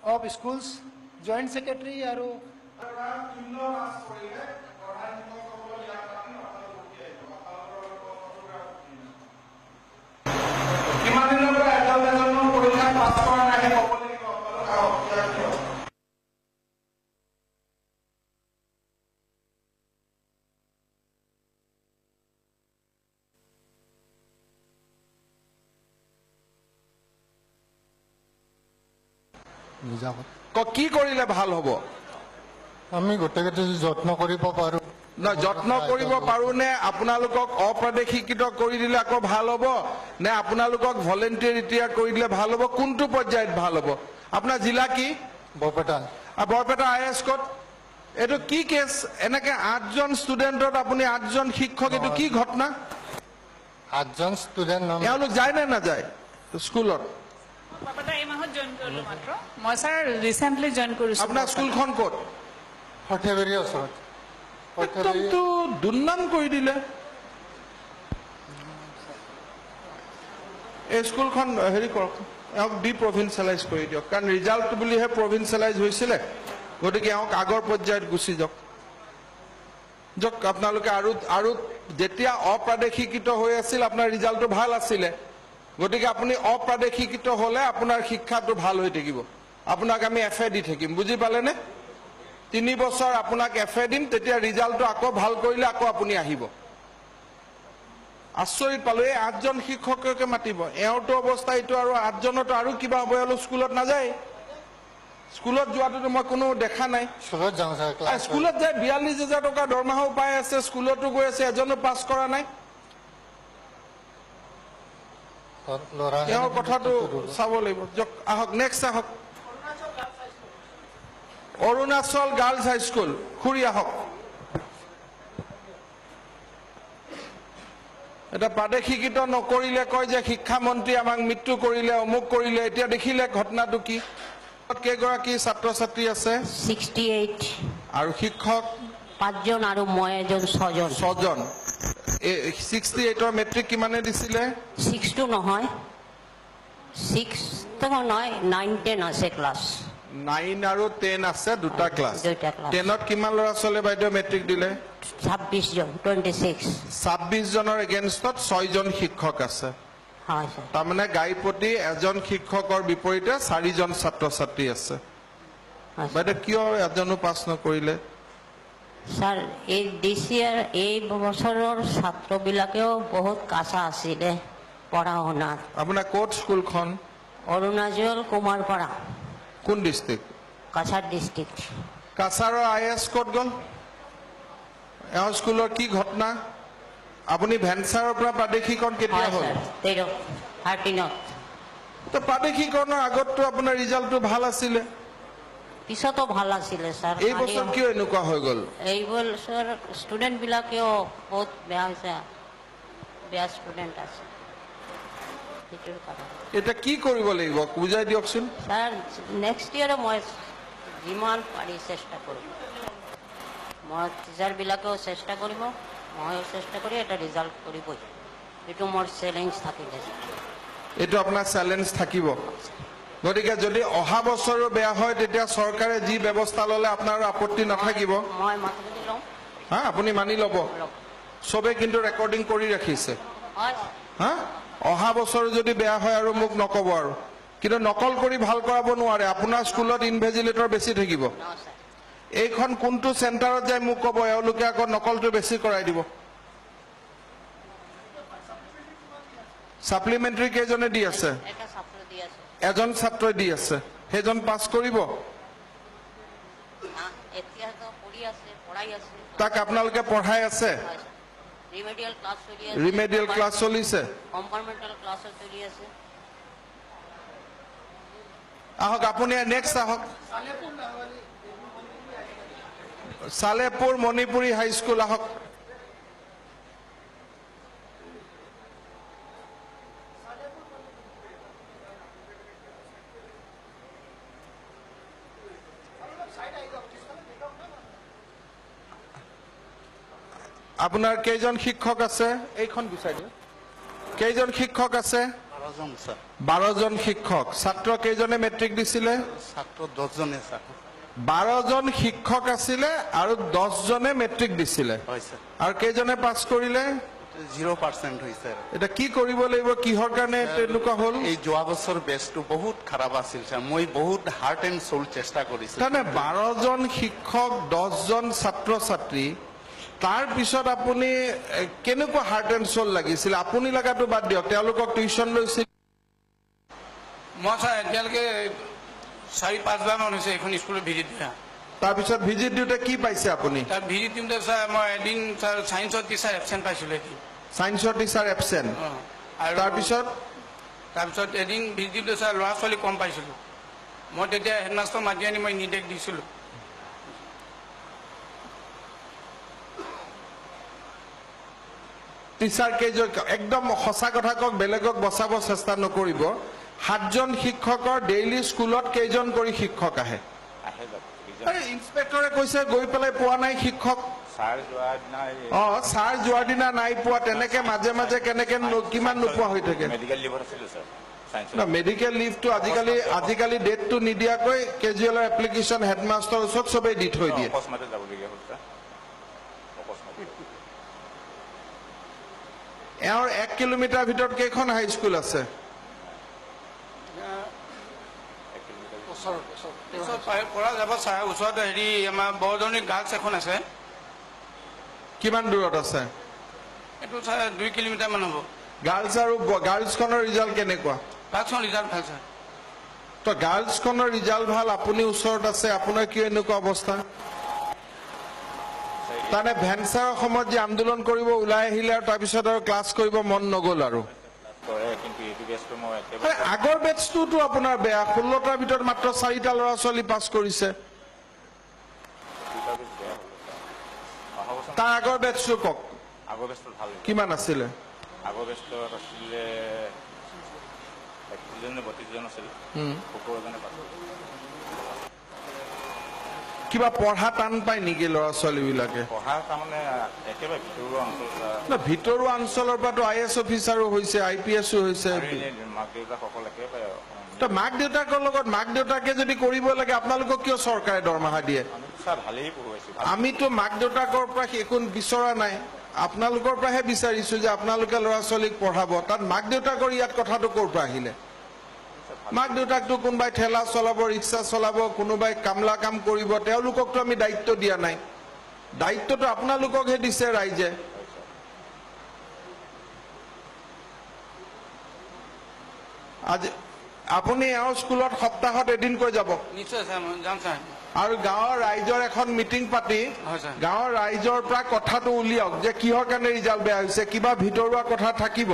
of schools joint secretary aru কি কৰিলে ভাল হ'ব আমি গোটেইকেইটা যত্ন কৰিব পাৰো না যত্ন কৰিব পাৰো নে আপোনালোকক অপ্ৰাদেশিকৃত কৰি দিলে আকৌ ভাল হ'ব নে আপোনালোকক ভলেন্টিয়াৰ ৰিটায়াৰ কৰি দিলে ভাল হ'ব কোনটো পৰ্যায়ত ভাল হ'ব আপোনাৰ জিলা কি বৰপেটা আইএছ কোড এটো কি কেছ এনেকে 8 জন ষ্টুডেন্টত আপুনি 8 জন শিক্ষক এটো কি ঘটনা 8 জন ষ্টুডেন্ট এওঁলোক যায় নে না যায় স্কুলত বাবাটা এই মাহত জয়েন কৰিলো মাত্ৰ মই স্যাৰ ৰিসেন্টলি জয়েন কৰিছো আপোনাৰ স্কুলখন ক'ত ফটেবেৰি ওচৰত একদমটো দুৰ্নাম কৰি দিলে এই স্কুলখন হেৰি কৰক এওক ডি প্ৰভিন্সিয়েলাইজ কৰি দিয়ক কাৰণ ৰিজাল্ট বুলিহে প্ৰভিন্সিয়েলাইজ হৈছিলে গতিকে এওক আগৰ পৰ্যায়ত গুচি যাওক যক আপোনালোকে আৰু যেতিয়া অপ্ৰাদেশিকৃত হৈ আছিল আপোনাৰ ৰিজাল্টটো ভাল আছিলে গতিকে আপুনি অপ্ৰাদেশিকৃত হলে আপোনাৰ শিক্ষাটো ভাল হৈ থাকিব আপোনাক আমি এফএ দি থাকিম বুজি পালেনে 3 বছৰ আপোনাক এফএ দিম তেতিয়া ৰিজাল্টটো আকৌ ভাল কৰিলে আকৌ আপুনি আহিব আচৰিত পালো এই 8 জন শিক্ষককে মাতিব এওঁটো অৱস্থা এইটো আৰু 8 জনতো আৰু কিবা হ'ব এলো স্কুলত নাযায় স্কুলত যোৱাটো মই কোনো দেখা নাই স্কুলত যাওঁ স্যাৰ ক্লাছ স্কুলত যায় 42000 টকা দৰমহাও পাই আছে স্কুলতো গৈ আছে এজনো পাছ কৰা নাই এওঁৰ কথাটো চাব লাগিব আহক নেক্সট আহক অৰুণাচল গাৰ্লছ হাই স্কুল খুৰি আহক এটা প্ৰাদেশিকৃত নকৰিলে কয় যে শিক্ষামন্ত্ৰী আমাক মৃত্যু কৰিলে অমুক কৰিলে এতিয়া দেখিলে ঘটনাটো কি কেইগৰাকী ছাত্ৰ ছাত্ৰী আছে 68 আৰু শিক্ষক 5 জন আৰু মই এজন 6 জন 6 জন 68 ৰ মেট্ৰিক কিমানে দিছিলে 62 নহয় 6 তো নহয় 9 10 আছে ক্লাছ 9 আৰু 10 আছে দুটা ক্লাছ 10ত কিমান ল'ৰা ছোৱালী বাইদেউ মেট্ৰিক দিলে 26 জন 26 26 জনৰ এগেইনষ্টত 6 জন শিক্ষক আছে হয় স্যাৰ তাৰমানে গাইপতি এজন শিক্ষকৰ বিপৰীতে 4 জন ছাত্ৰ ছাত্ৰী আছে বাইদেউ কিয় এজনো পাছ নকৰিলে স্যাৰ এই দিস ইয়াৰ এই বছৰৰ ছাত্ৰবিলাকেও বহুত কাঁচা আছিলে পঢ়া শুনাত আপোনাৰ কোট স্কুলখন অৰুণাচল কুমাৰপাৰা কোন ডিস্ট্ৰিক্ট কাছাৰ ডিস্ট্ৰিক্ট কাছাৰৰ আইএছ কোড গল এওঁৰ স্কুলৰ কি ঘটনা আপুনি ভেঞ্চাৰৰ পৰা প্ৰাদেশিকৰণ কেতিয়া হ'ল 13 তো প্ৰাদেশিকৰণৰ আগতটো আপোনাৰ ৰিজাল্টটো ভাল আছিলে পিছতো ভাল আছিলে স্যাৰ এই বছৰ কিয় এনেকুৱা হৈ গল এই বছৰ ষ্টুডেন্ট বিলাকেও বহুত বেয়া হৈছে বেয়া ষ্টুডেন্ট আছে এটোৰ কাৰণ এটা কি কৰিব লাগিব বুজাই দিয়কচোন স্যাৰ নেক্সট ইয়াৰে মই যিমান পাৰি চেষ্টা কৰিম মই টিচাৰ বিলাকেও চেষ্টা কৰিব মইও চেষ্টা কৰি এটা ৰিজাল্ট কৰিবই এটো মোৰ চ্যালেঞ্জ থাকিলে এটো আপোনাৰ চ্যালেঞ্জ থাকিব গতিকে যদি অহা বছৰো বেয়া হয় তেতিয়া চৰকাৰে যি ব্যৱস্থা ললে আপোনাৰ আপত্তি নাথাকিব মই মাথা দিলম হা আপুনি মানি লব সবে কিন্তু ৰেকৰ্ডিং কৰি ৰাখিছে হয় হা অহা বছৰ যদি বেয়া হয় আৰু মোক নকব আৰু কিন্তু নকল কৰি ভাল কৰাব নোৱাৰে আপোনাৰ স্কুলত ইনভেজিলেটৰ বেছি থাকিব এইখন কোনটো চেণ্টাৰত যায় মোক কব এওঁলোকে আকৌ নকলটো বেছি কৰাই দিব সাপ্লিমেন্টাৰী কেজনে দি আছে এটা ছাত্ৰ দি আছে এজন ছাত্ৰই দি আছে হেজন পাস কৰিব এতিয়া তো পঢ়ি আছে পঢ়াই আছে তাক আপোনালোকে পঢ়াই আছে রিমেডিয়াল ক্লাস চলি আছে ৰিমেডিয়েল ক্লাছ চলিছে কম্পাৰ্টমেন্টাল ক্লাস চলি আছে আহক আপুনি নেক্সট আহক সালেপুৰ মণিপুৰী হাই স্কুল আহক আপোনাৰ কেইজন শিক্ষক আছে এইখন বিচাৰি দিয়ক কেইজন শিক্ষক আছে 12 12জন স্যাৰ 12 জন শিক্ষক ছাত্ৰ কেইজনে মেট্ৰিক দিছিলে ছাত্ৰ 10 জনে স্যাৰ 12 জন শিক্ষক আছিলে আৰু 10 জনে মেট্ৰিক দিছিলে হয় স্যাৰ আৰু কেইজনে পাছ কৰিলে 0% হইছে এটা কি কৰিব লাগিব কিহৰ কাৰণে তেনেকুৱা হ'ল এই যোৱা বছৰ বেচটো বহুত খাৰাপ আছিল স্যাৰ মই বহুত হাৰ্ট এন্ড সোল চেষ্টা কৰিছো তাৰমানে 12 জন শিক্ষক 10 জন ছাত্ৰ ছাত্ৰী তাৰ পিছত আপুনি কেনেকুৱা হাৰ্ট এণ্ড সোল লাগিছিল আপুনি লগাটো বাদ দিয়ক তেওঁলোকক টিউচন লৈছিল মই ছাৰ এতিয়ালৈকে 4-5 বাৰ মান হৈছে এখন স্কুলত ভিজিট দিয়া তাৰপিছত ভিজিট দিওঁতে কি পাইছে আপুনি তাৰ ভিজিট দিওঁতে ছাৰ মই এদিন ছাৰ ছায়েন্সৰ টিচাৰ এবচেণ্ট পাইছিলোঁ এদিন ছায়েন্সৰ টিচাৰ এবচেণ্ট আৰু তাৰপিছত এদিন ভিজিট দিওঁতে ছাৰ ল'ৰা ছোৱালী কম পাইছিলোঁ মই তেতিয়া হেডমাষ্টাৰ মাতি আনি মই নিৰ্দেশ দিছিলোঁ টিচাৰ কেইজন একদম সঁচা কথা কওক বেলেগক বচাব চেষ্টা নকৰিব 7 জন শিক্ষকৰ ডেইলি স্কুলত কেইজন কৰি শিক্ষক আহে ইন্সপেক্টৰে কৈছে গৈ পেলাই পোৱা নাই শিক্ষক ছাৰ যোৱাৰ দিনা নাই পোৱা তেনেকে মাজে মাজে কেনেকে কিমান নোপোৱা হৈ থাকে মেডিকেল লিভটো আজিকালি ডেটটো নিদিয়াকৈ কেজুৱেলৰ এপ্লিকেশ্যন হেডমাষ্টাৰৰ ওচৰত চবেই দি থৈ দিয়ে এওঁৰ 1 কিলোমিটাৰ ভিতৰত কেইখন হাইস্কুল আছে পৰা যাব ছাৰ ওচৰত হেৰি আমাৰ বৰদনী গাৰ্লছ এখন আছে কিমান দূৰত আছে এইটো ছাৰ 2 কিলোমিটাৰমান হ'ব গাৰ্লছ আৰু গাৰ্লছখনৰ ৰিজাল্ট কেনেকুৱা গাৰ্লছখন ৰিজাল্ট ভাল ছাৰ তো গাৰ্লছখনৰ ৰিজাল্ট ভাল আপুনি ওচৰত আছে আপোনাৰ কিয় এনেকুৱা অৱস্থা তাৰমানে ভেঞ্চাৰৰ সময়ত যে আন্দোলন কৰিব ওলাই আহিলে আৰু তাৰপিছত আৰু ক্লাছ কৰিব মন নগ'ল আৰু আগৰ বেটছটোতো আপোনাৰ বেয়া 16টাৰ ভিতৰত মাত্ৰ 4টা ল'ৰা ছোৱালী পাছ কৰিছে তাৰ আগৰ বেটছটো কওক আগৰ বেচটো ভাল কিমান আছিলে আগৰ বেচটো আছিলে 31 জন 32 জন আছিল 17 জনে পাছ কিবা পঢ়া টান পায় নেকি ল'ৰা ছোৱালী বিলাকে পঢ়া তাৰমানে একেবাৰে ভিতৰুৱা অঞ্চল ভিতৰুৱা অঞ্চলৰ পৰাতো IAS অফিচাৰো হৈছে IPSও হৈছে মাক দেউতাকসকল একেবাৰে তো মাক দেউতাকৰ লগত মাক দেউতাকে যদি কৰিব লাগে আপোনালোকক কিয় চৰকাৰে দৰমহা দিয়ে ছাৰ ভালেই পঢ়ুৱাইছো আমিতো মাক দেউতাকৰ পৰা একো বিচৰা নাই আপোনালোকৰ পৰাহে বিচাৰিছো যে আপোনালোকে ল'ৰা ছোৱালীক পঢ়াব তাত মাক দেউতাকৰ ইয়াত কথাটো ক'ৰ পৰা আহিলে মাক দেউতাকটো কোনোবাই ঠেলা চলাব ৰিক্সা চলাব কোনোবাই কামলা কাম কৰিব তেওঁলোককতো আমি দায়িত্ব দিয়া নাই দায়িত্বটো আপোনালোককহে দিছে ৰাইজে আজি আপুনি এওঁৰ স্কুলত সপ্তাহত এদিনকৈ যাব নিশ্চয় ছাৰ মই যাম ছাৰ আৰু গাঁৱৰ ৰাইজৰ এখন মিটিং পাতি হয় ছাৰ গাঁৱৰ ৰাইজৰ পৰা কথাটো উলিয়াওক যে কিহৰ কাৰণে ৰিজাল্ট বেয়া হৈছে কিবা ভিতৰুৱা কথা থাকিব